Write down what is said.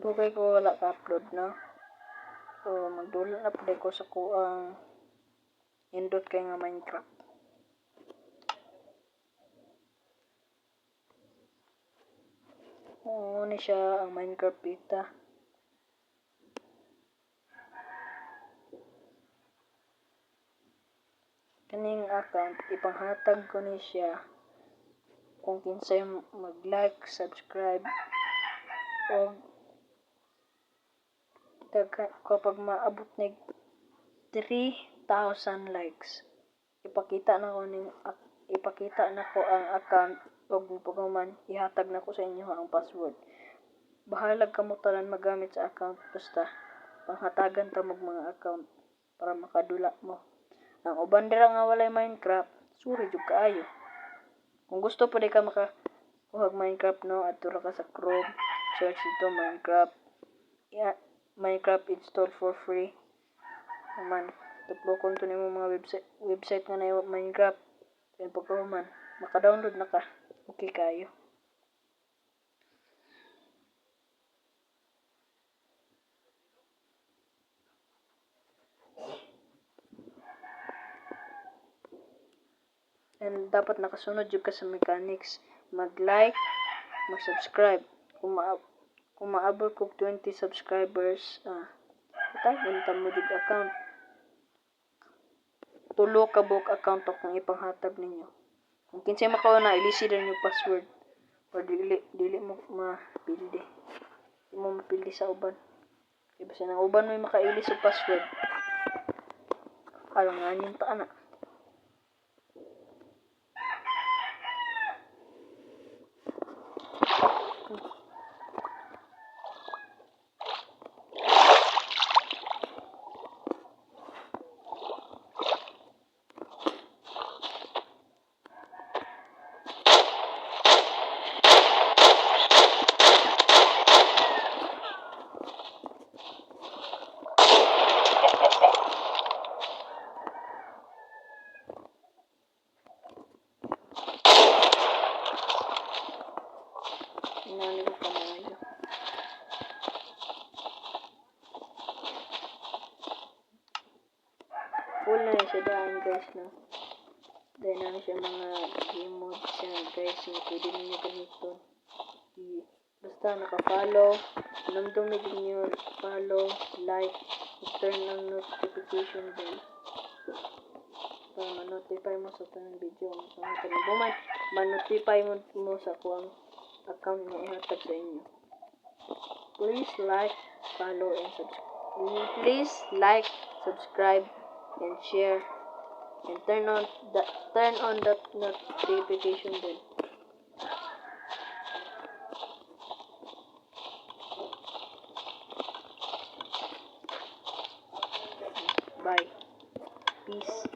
Dugay ko wala ka-upload na. So, magdulot na pwede ko sa kuang indot kay nga Minecraft. Oo, ni siya ang Minecraft beta. Kaning account, ipanghatag ko ni siya kung kinsay mag-like, subscribe, o kapag maabot ni 3,000 likes, ipakita na ko ang account ug paghuman ihatag na ko sa inyo ang password. Bahalag kamo tanan magamit sa account, basta panghatagan ta mag mga account para makadula mo. Ang uban dira nga walay Minecraft, suri jud kaayo. Kung gusto pwede ka makakuha Minecraft, no, adto ra ka sa Chrome, search ito Minecraft. Minecraft install for free. Naman, tuplokon to nimo mga website nga na Minecraft. Then pagkahuman, maka-download na ka. Okay kayo. And dapat nakasunod jud ka sa mechanics. Mag-like, mag-subscribe. Kung maabot ko 20 subscribers, itagan ta mo jud account. Tulo ka book account akong ipanghatag ninyo. Kung kinsay makauna, ilisi din yung password. Or dili mo mapildi. Di mo mapildi sa uban. Kaya basta ng uban may makailis sa password. Alam nga niyong taan na. Inali ko kamayo. Full na siya daan guys, no? Dahil namin siya mga game modes siya guys, na pwede ninyo gamiton. Basta naka-follow, namdumi din nyo follow, like, turn ang notification bell para ma-notify mo sa tanang video. Ma-notify mo sa kuang account na ihatag sa inyo. Please like, follow, and subscribe. Please like, subscribe, and share, and turn on the notification bell. Bye. Peace.